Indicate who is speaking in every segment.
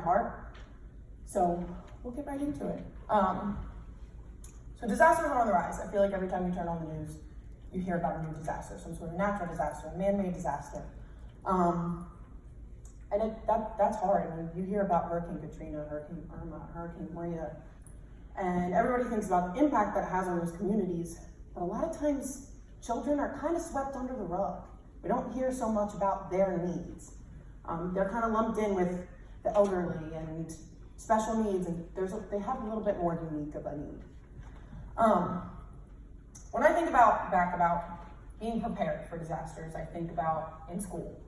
Speaker 1: heart. So we'll get right into it. So disasters are on the rise. I feel like every time you turn on the news, you hear about a new disaster, some sort of natural disaster, a man-made disaster. And that's hard. I mean, you hear about Hurricane Katrina, Hurricane Irma, Hurricane Maria, and everybody thinks about the impact that it has on those communities. But a lot of times, children are kind of swept under the rug. We don't hear so much about their needs. They're kind of lumped in with the elderly and special needs, and they have a little bit more unique of a need. When I think back about being prepared for disasters, I think about in school.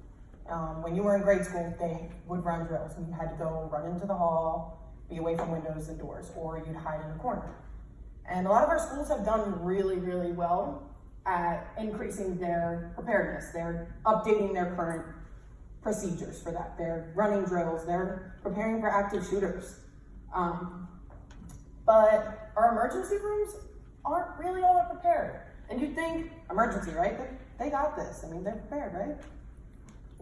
Speaker 1: When you were in grade school, they would run drills, and you had to go run into the hall, be away from windows and doors, or you'd hide in a corner. And a lot of our schools have done really, really well at increasing their preparedness. They're updating their current procedures for that. They're running drills, they're preparing for active shooters. But our emergency rooms aren't really all that prepared. And you'd think, emergency, right? They got this. I mean, they're prepared, right?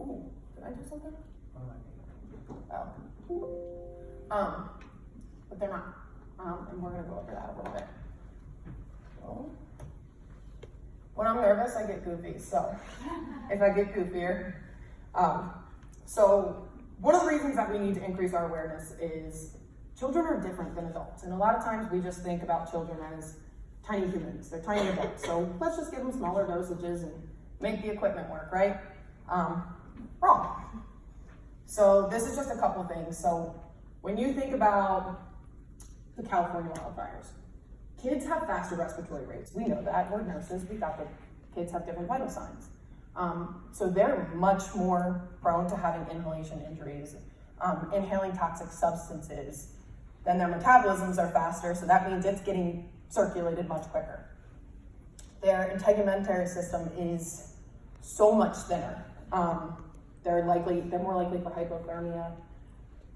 Speaker 1: Ooh, did I do something? Oh. But they're not. And we're gonna go over that a little bit. So, when I'm nervous, I get goofy. So, if I get goofier. So, one of the reasons that we need to increase our awareness is children are different than adults. And a lot of times we just think about children as tiny humans. They're tiny adults. So, let's just give them smaller dosages and make the equipment work, right? Wrong. So this is just a couple things. So when you think about the California wildfires, kids have faster respiratory rates. We know that. We're nurses. We got the kids have different vital signs. So they're much more prone to having inhalation injuries, inhaling toxic substances. Then their metabolisms are faster, so that means it's getting circulated much quicker. Their integumentary system is so much thinner. They're more likely for hypothermia.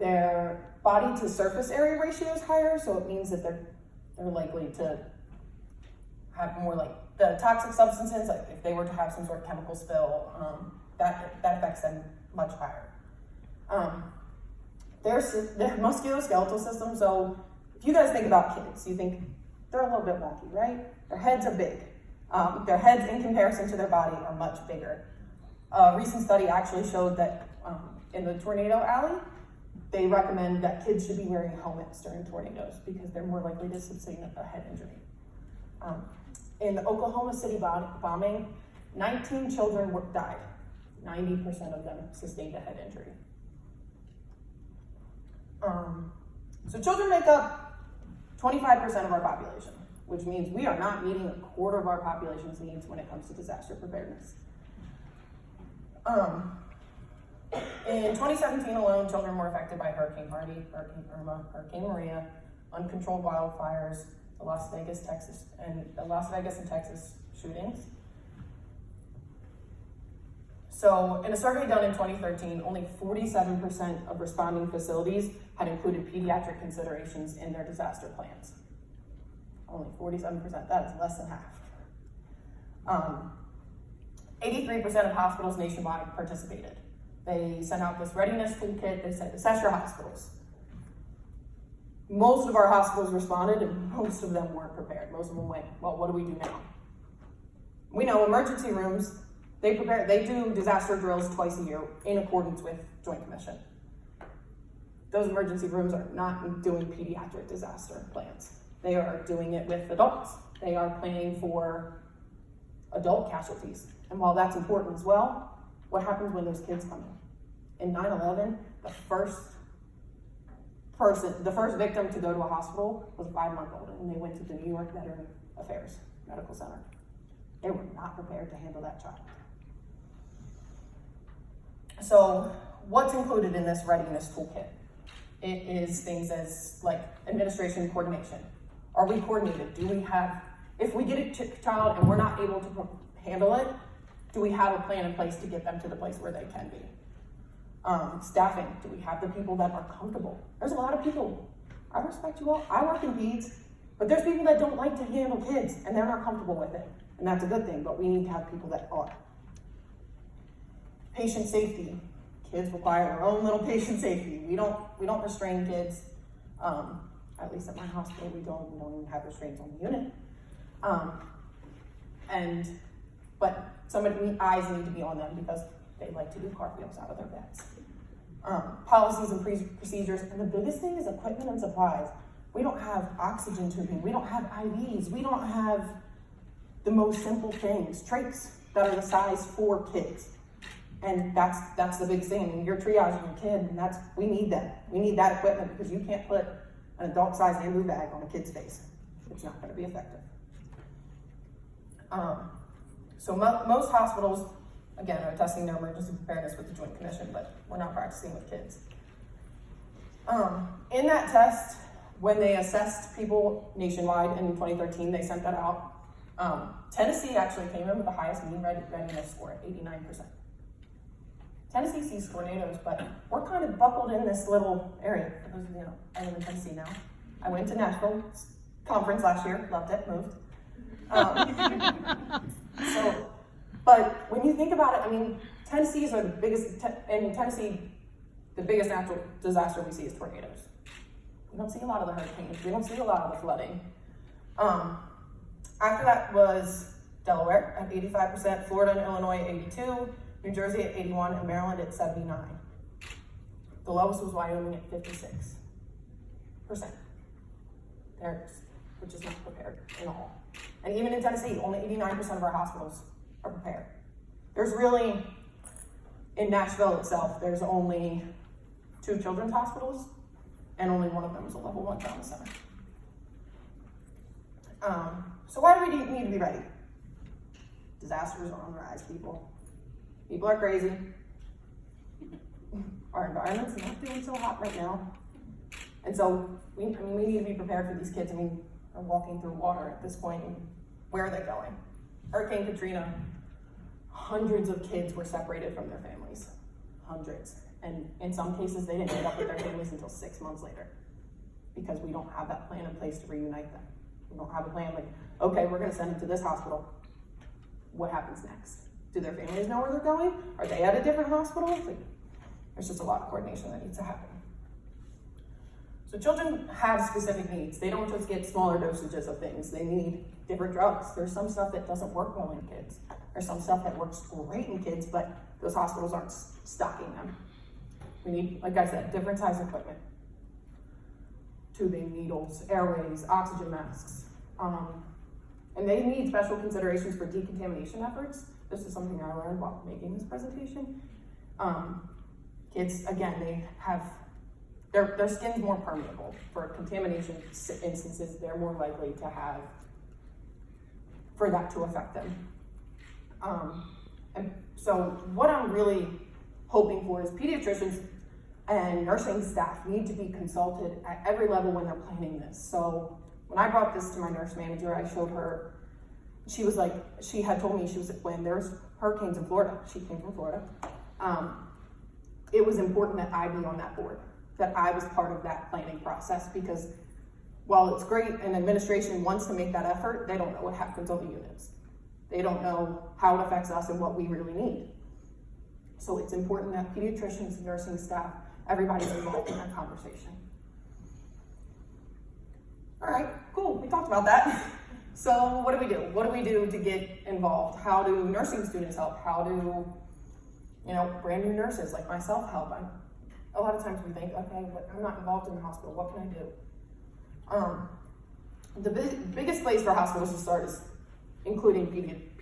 Speaker 1: Their body to surface area ratio is higher, so it means that they're likely to have more like the toxic substances, like if they were to have some sort of chemical spill, that affects them much higher. Their musculoskeletal system, so if you guys think about kids, you think they're a little bit wonky, right? Their heads are big. Their heads in comparison to their body are much bigger. A recent study actually showed that in the tornado alley, they recommend that kids should be wearing helmets during tornadoes because they're more likely to sustain a head injury. In the Oklahoma City bombing, 19 children died. 90% of them sustained a head injury. So children make up 25% of our population, which means we are not meeting a quarter of our population's needs when it comes to disaster preparedness. In 2017 alone, children were affected by Hurricane Harvey, Hurricane Irma, Hurricane Maria, uncontrolled wildfires, the Las Vegas and Texas shootings. So in a survey done in 2013, only 47% of responding facilities had included pediatric considerations in their disaster plans. Only 47%, that is less than half. 83% of hospitals nationwide participated. They sent out this readiness toolkit. They said, assess your hospitals. Most of our hospitals responded, and most of them weren't prepared. Most of them went, well, what do we do now? We know emergency rooms, they do disaster drills twice a year in accordance with Joint Commission. Those emergency rooms are not doing pediatric disaster plans. They are doing it with adults. They are planning for adult casualties. And while that's important as well, what happens when those kids come in? In 9/11, the first victim to go to a hospital was a 5-month-old, and they went to the New York Veteran Affairs Medical Center. They were not prepared to handle that child. So what's included in this readiness toolkit? It is things as like administration coordination. Are we coordinated? Do we have, if we get a child and we're not able to handle it, do we have a plan in place to get them to the place where they can be? Staffing, do we have the people that are comfortable? There's a lot of people, I respect you all, I work in peds, but there's people that don't like to handle kids and they're not comfortable with it. And that's a good thing, but we need to have people that are. Patient safety, Kids require their own little patient safety. We don't restrain kids. At least at my hospital, we don't even have restraints on the unit. But eyes need to be on them because they like to do cartwheels out of their beds. Policies and procedures, and the biggest thing is equipment and supplies. We don't have oxygen tubing, we don't have IVs, we don't have the most simple things, trachs that are the size for kids. And that's the biggest thing. I mean, you're triaging your kid, and we need that. We need that equipment because you can't put an adult-sized bamboo bag on a kid's face. It's not going to be effective. So most hospitals, again, are testing their emergency preparedness with the Joint Commission, but we're not practicing with kids. In that test, when they assessed people nationwide in 2013, they sent that out. Tennessee actually came in with the highest mean readiness score at 89%. Tennessee sees tornadoes, but we're kind of buckled in this little area. For those of you who know, I live in Tennessee now. I went to Nashville conference last year, loved it, moved. But when you think about it, I mean, Tennessee's are the biggest, in Tennessee, the biggest natural disaster we see is tornadoes. We don't see a lot of the hurricanes. We don't see a lot of the flooding. After that was Delaware at 85%, Florida and Illinois at 82%, New Jersey at 81%, and Maryland at 79%. The lowest was Wyoming at 56%. Which is not prepared in all. And even in Tennessee, only 89% of our hospitals are prepared. There's really, in Nashville itself, there's only 2 children's hospitals, and only one of them is a level 1 trauma center. So why do we need to be ready? Disasters are on the rise, people. People are crazy. Our environment's not doing so hot right now. And so we need to be prepared for these kids. I mean, they're walking through water at this point, and where are they going? Hurricane Katrina, hundreds of kids were separated from their families. Hundreds. And in some cases, they didn't end up with their families until 6 months later because we don't have that plan in place to reunite them. We don't have a plan like, okay, we're gonna send them to this hospital. What happens next? Do their families know where they're going? Are they at a different hospital? Like, there's just a lot of coordination that needs to happen. So children have specific needs. They don't just get smaller dosages of things. They need different drugs. There's some stuff that doesn't work well in kids. There's some stuff that works great in kids, but those hospitals aren't stocking them. We need, like I said, different size equipment. Tubing, needles, airways, oxygen masks. And they need special considerations for decontamination efforts. This is something I learned while making this presentation. Kids, again, they have, their skin's more permeable. For contamination instances, they're more likely to have, for that to affect them. And so what I'm really hoping for is pediatricians and nursing staff need to be consulted at every level when they're planning this. So when I brought this to my nurse manager, I showed her, she was like, she had told me, she was, when there's hurricanes in Florida, she came from Florida, it was important that I be on that board, that I was part of that planning process, because while it's great and administration wants to make that effort, they don't know what happens on the units. They don't know how it affects us and what we really need. So it's important that pediatricians, nursing staff, everybody's involved in that conversation. All right, cool, we talked about that. So what do we do? What do we do to get involved? How do nursing students help? How do, brand new nurses like myself help? A lot of times we think, okay, but I'm not involved in the hospital, what can I do? The biggest place for hospitals to start is including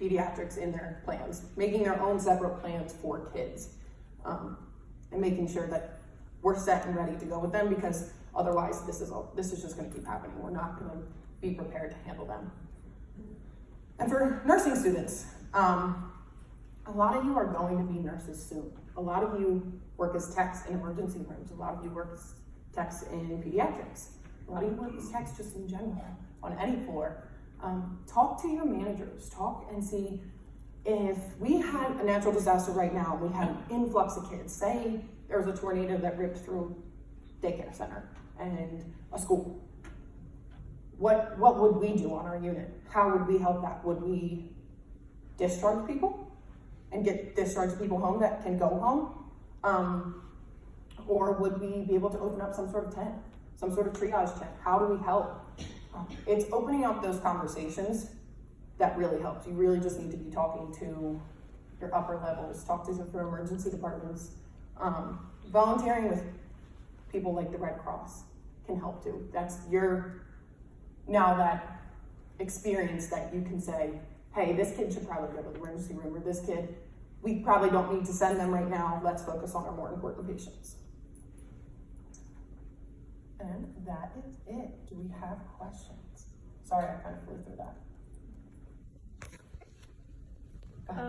Speaker 1: pediatrics in their plans, making their own separate plans for kids, and making sure that we're set and ready to go with them, because otherwise this is just going to keep happening. We're not going to be prepared to handle them. And for nursing students, a lot of you are going to be nurses soon. A lot of you work as techs in emergency rooms. A lot of you work as techs in pediatrics. A lot of you work as techs just in general on any floor. Talk to your managers. Talk and see if we had a natural disaster right now, we had an influx of kids. Say there was a tornado that ripped through a daycare center and a school. What would we do on our unit? How would we help that? Would we discharge people and get discharged people home that can go home? Or would we be able to open up some sort of tent, some sort of triage tent? How do we help? It's opening up those conversations that really helps. You really just need to be talking to your upper levels, talk to different emergency departments. Volunteering with people like the Red Cross can help too. That's now that experience that you can say, hey, this kid should probably go to the emergency room, or this kid, we probably don't need to send them right now. Let's focus on our more important patients. And that is it. Do we have questions? Sorry, I kind of flew through that. Go ahead.